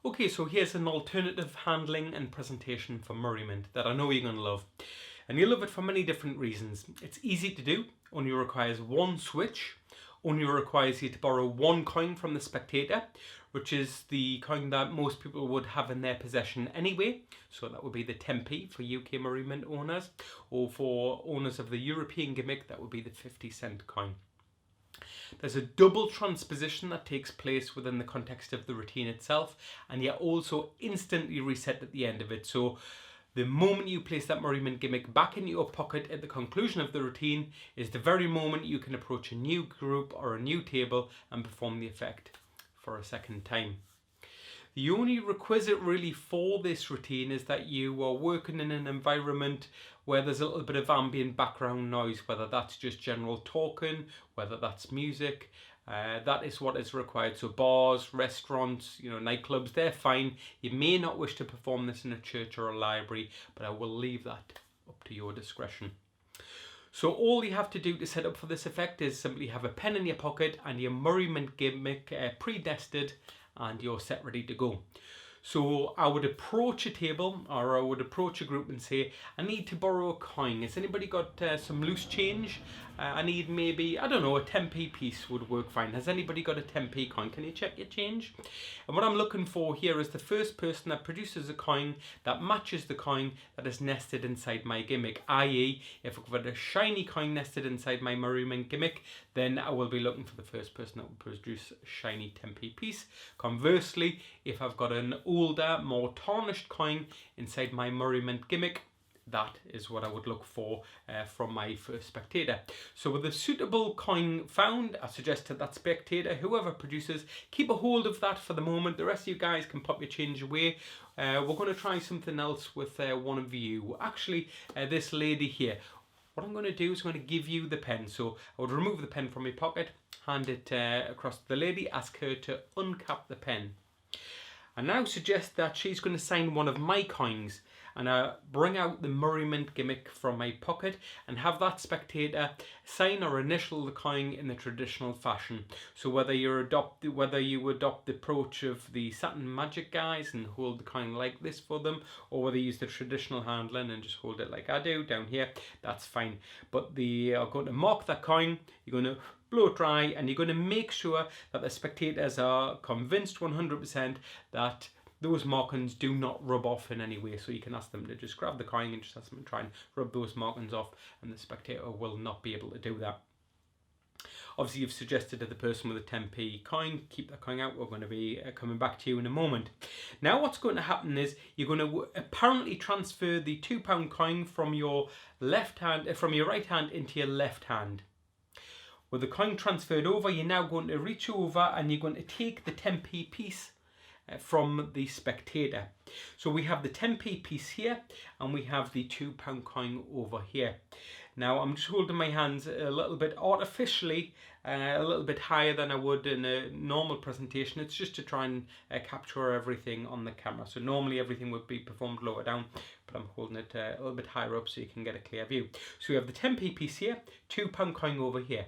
Okay, so here's an alternative handling and presentation for merriment that I know you're going to love. And you'll love it for many different reasons. It's easy to do, only requires one switch, only requires you to borrow one coin from the spectator, which is the coin that most people would have in their possession anyway. So that would be the 10p for UK merriment owners, or for owners of the European gimmick, that would be the 50-cent coin. There's a double transposition that takes place within the context of the routine itself, and yet also instantly reset at the end of it. So the moment you place that merriment gimmick back in your pocket at the conclusion of the routine is the very moment you can approach a new group or a new table and perform the effect for a second time. The only requisite really for this routine is that you are working in an environment where there's a little bit of ambient background noise, whether that's just general talking, whether that's music. That is what is required. So bars, restaurants, nightclubs, they're fine. You may not wish to perform this in a church or a library, but I will leave that up to your discretion. So all you have to do to set up for this effect is simply have a pen in your pocket and your merriment gimmick pre-nested, and you're set ready to go. So I would approach a table, or I would approach a group and say, I need to borrow a coin. Has anybody got some loose change? I need maybe, I don't know, a 10p piece would work fine. Has anybody got a 10p coin? Can you check your change? And what I'm looking for here is the first person that produces a coin that matches the coin that is nested inside my gimmick. I.e., if I've got a shiny coin nested inside my merriment gimmick, then I will be looking for the first person that will produce a shiny 10p piece. Conversely, if I've got an older, more tarnished coin inside my merriment gimmick, that is what I would look for from my first spectator. So with a suitable coin found, I suggest to that spectator, whoever produces, keep a hold of that for the moment. The rest of you guys can pop your change away. We're going to try something else with one of you. Actually, this lady here. What I'm going to do is I'm going to give you the pen. So I would remove the pen from my pocket, hand it across to the lady, ask her to uncap the pen. I now suggest that she's going to sign one of my coins, and I bring out the merriment gimmick from my pocket and have that spectator sign or initial the coin in the traditional fashion. So whether you adopt the approach of the satin magic guys and hold the coin like this for them, or whether you use the traditional handling and just hold it like I do down here, that's fine. But you're going to mark that coin, you're going to blow it dry, and you're going to make sure that the spectators are convinced 100% that those markings do not rub off in any way. So you can ask them to just grab the coin and just ask them to try and rub those markings off, and the spectator will not be able to do that. Obviously, you've suggested to the person with a 10p coin, keep that coin out. We're going to be coming back to you in a moment. Now what's going to happen is you're going to apparently transfer the £2 coin from your left hand, from your right hand into your left hand. With the coin transferred over, you're now going to reach over and you're going to take the 10p piece from the spectator. So we have the 10p piece here and we have the £2 coin over here. Now I'm just holding my hands a little bit artificially, a little bit higher than I would in a normal presentation. It's just to try and capture everything on the camera. So normally everything would be performed lower down, but I'm holding it a little bit higher up so you can get a clear view. So we have the 10p piece here, £2 coin over here.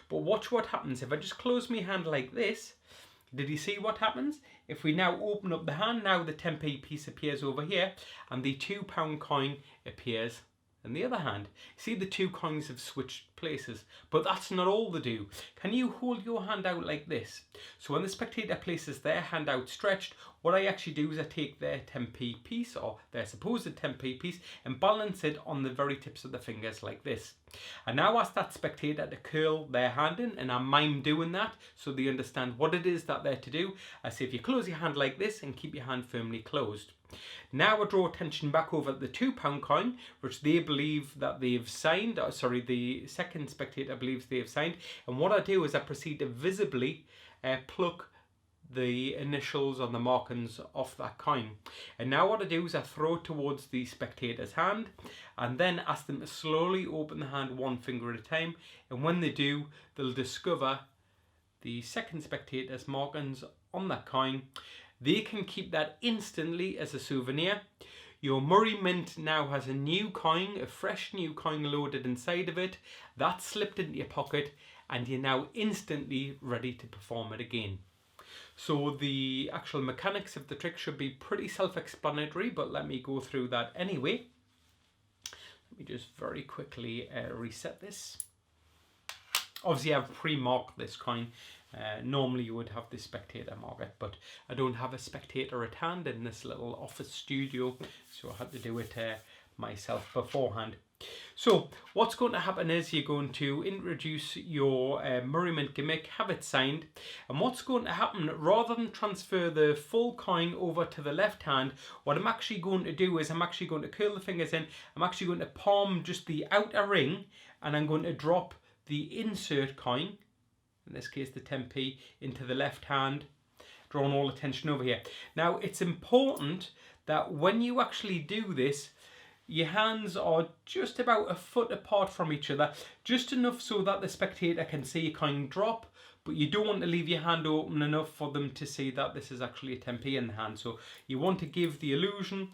But watch what happens if I just close my hand like this. Did you see what happens? If we now open up the hand, now the 10p piece appears over here and the £2 coin appears in the other hand. See, the two coins have switched places, but that's not all they do. Can you hold your hand out like this? So when the spectator places their hand outstretched, what I actually do is I take their 10p piece, or their supposed 10p piece, and balance it on the very tips of the fingers like this. I now ask that spectator to curl their hand in, and I mime doing that so they understand what it is that they're to do. I say, if you close your hand like this and keep your hand firmly closed. Now I draw attention back over the £2 coin, which they believe that they've signed, the second spectator believes they have signed, and what I do is I proceed to visibly pluck the initials on the markings off that coin. And now what I do is I throw it towards the spectator's hand and then ask them to slowly open the hand one finger at a time, and when they do, they'll discover the second spectator's markings on that coin. They can keep that instantly as a souvenir. Your merriment now has a new coin, a fresh new coin loaded inside of it. That's slipped into your pocket and you're now instantly ready to perform it again. So the actual mechanics of the trick should be pretty self-explanatory, but let me go through that anyway. Let me just very quickly reset this. Obviously I've pre-marked this coin. Normally you would have the spectator mark it, but I don't have a spectator at hand in this little office studio, so I had to do it myself beforehand. So what's going to happen is you're going to introduce your merriment gimmick, have it signed, and what's going to happen, rather than transfer the full coin over to the left hand, what I'm actually going to do is I'm actually going to curl the fingers in, I'm actually going to palm just the outer ring, and I'm going to drop the insert coin, in this case the 10p, into the left hand, drawing all attention over here. Now it's important that when you actually do this, your hands are just about a foot apart from each other, just enough so that the spectator can see a coin drop, but you don't want to leave your hand open enough for them to see that this is actually a 10p in the hand. So you want to give the illusion,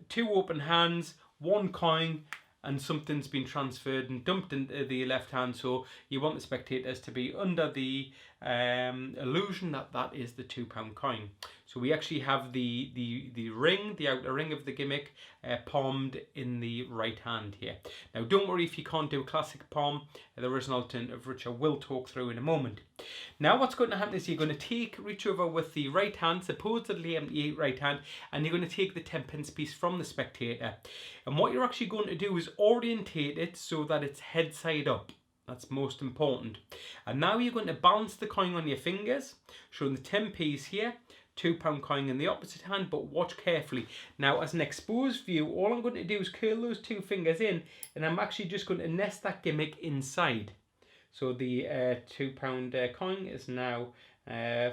two open hands, one coin, and something's been transferred and dumped into the left hand, so you want the spectators to be under the illusion that that is the £2 coin. So we actually have the ring, the outer ring of the gimmick, palmed in the right hand here. Now don't worry if you can't do a classic palm, there is an alternative which I will talk through in a moment. Now what's going to happen is you're going to reach over with the right hand, supposedly empty right hand, and you're going to take the 10p piece from the spectator. And what you're actually going to do is orientate it so that it's head side up. That's most important. And now you're going to balance the coin on your fingers, showing the 10p's here, £2 coin in the opposite hand, but watch carefully. Now as an exposed view, all I'm going to do is curl those two fingers in, and I'm actually just going to nest that gimmick inside. So the £2 coin is now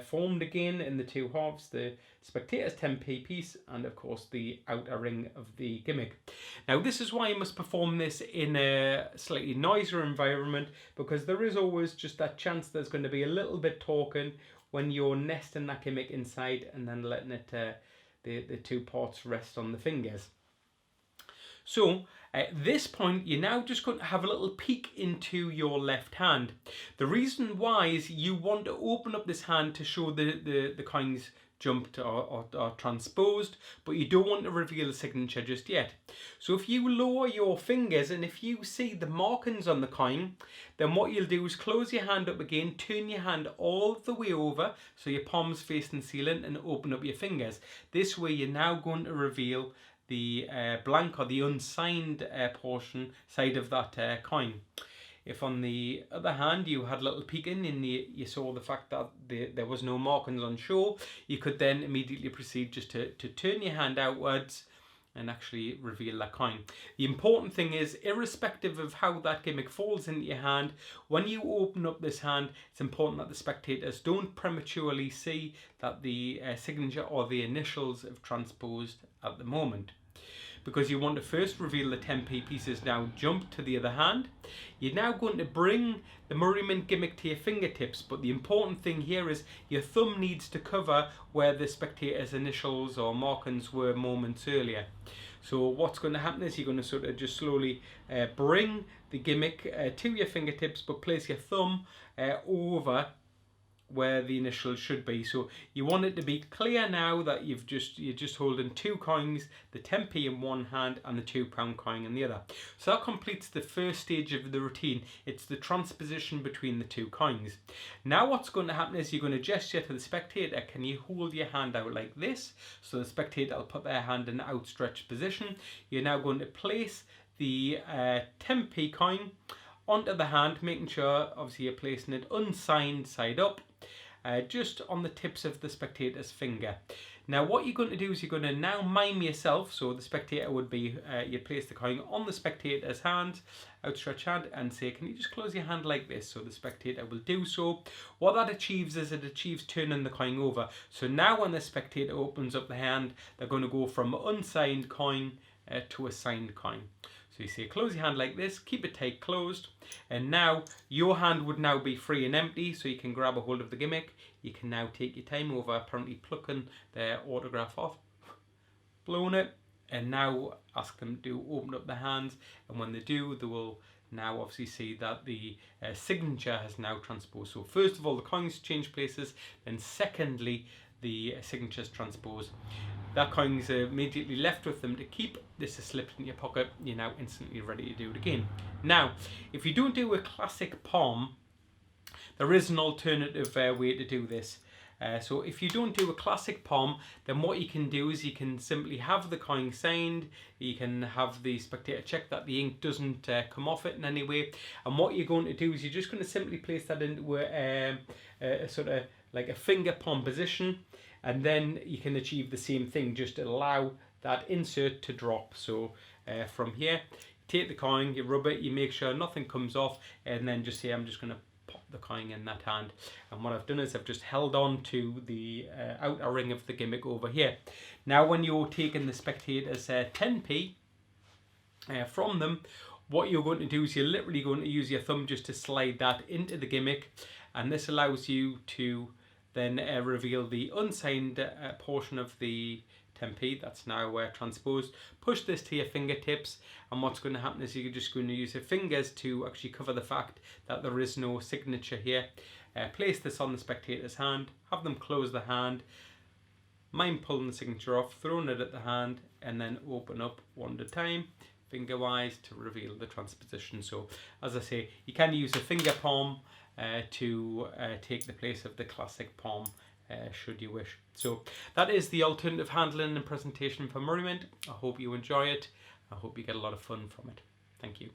formed again in the two halves, the spectator's 10p piece and of course the outer ring of the gimmick. Now this is why you must perform this in a slightly noisier environment, because there is always just that chance there's going to be a little bit talking when you're nesting that gimmick inside and then letting it the two parts rest on the fingers. So at this point, you're now just going to have a little peek into your left hand. The reason why is you want to open up this hand to show the coins jumped or transposed, but you don't want to reveal the signature just yet. So if you lower your fingers and if you see the markings on the coin, then what you'll do is close your hand up again, turn your hand all the way over so your palm's facing the ceiling, and open up your fingers. This way you're now going to reveal the blank or the unsigned portion side of that coin. If on the other hand you had a little peeking and you saw the fact that there was no markings on show, you could then immediately proceed just to turn your hand outwards and actually reveal that coin. The important thing is, irrespective of how that gimmick falls into your hand, when you open up this hand, it's important that the spectators don't prematurely see that the signature or the initials have transposed at the moment. Because you want to first reveal the 10p pieces now jump to the other hand. You're now going to bring the merriment gimmick to your fingertips, but the important thing here is your thumb needs to cover where the spectator's initials or markings were moments earlier. So what's going to happen is you're going to sort of just slowly bring the gimmick to your fingertips, but place your thumb over where the initials should be. So you want it to be clear now that you're just holding two coins, the 10p in one hand and the £2 coin in the other. So that completes the first stage of the routine. It's the transposition between the two coins. Now what's going to happen is you're going to gesture to the spectator, can you hold your hand out like this? So the spectator will put their hand in an outstretched position. You're now going to place the 10p coin onto the hand, making sure obviously you're placing it unsigned side up, just on the tips of the spectator's finger. Now what you're going to do is you're going to now mime yourself, so the spectator would be, you place the coin on the spectator's hand, outstretched hand, and say, can you just close your hand like this? So the spectator will do so. What that achieves is it achieves turning the coin over. So now when the spectator opens up the hand, they're going to go from unsigned coin to a signed coin. So you say close your hand like this, keep it tight closed, and now your hand would now be free and empty, so you can grab a hold of the gimmick. You can now take your time over apparently plucking their autograph off, blowing it, and now ask them to open up their hands, and when they do, they will now obviously see that the signature has now transposed. So first of all, the coins change places, then secondly, the signatures transpose. That coin's immediately left with them to keep. This is slipped in your pocket. You're now instantly ready to do it again. Now, if you don't do a classic palm, there is an alternative way to do this. So if you don't do a classic palm, then what you can do is you can simply have the coin signed. You can have the spectator check that the ink doesn't come off it in any way. And what you're going to do is you're just going to simply place that into a sort of like a finger palm position. And then you can achieve the same thing, just allow that insert to drop. So from here, you take the coin, you rub it, you make sure nothing comes off, and then just say, I'm just going to pop the coin in that hand. And what I've done is I've just held on to the outer ring of the gimmick over here. Now when you're taking the spectators 10p from them, what you're going to do is you're literally going to use your thumb just to slide that into the gimmick, and this allows you to then reveal the unsigned portion of the 10p that's now transposed. Push this to your fingertips, and what's going to happen is you're just going to use your fingers to actually cover the fact that there is no signature here. Place this on the spectator's hand, have them close the hand, mind pulling the signature off, throwing it at the hand, and then open up one at a time, finger wise, to reveal the transposition. So as I say, you can use a finger palm to take the place of the classic palm, should you wish. So that is the alternative handling and presentation for merriment. I hope you enjoy it. I hope you get a lot of fun from it. Thank you.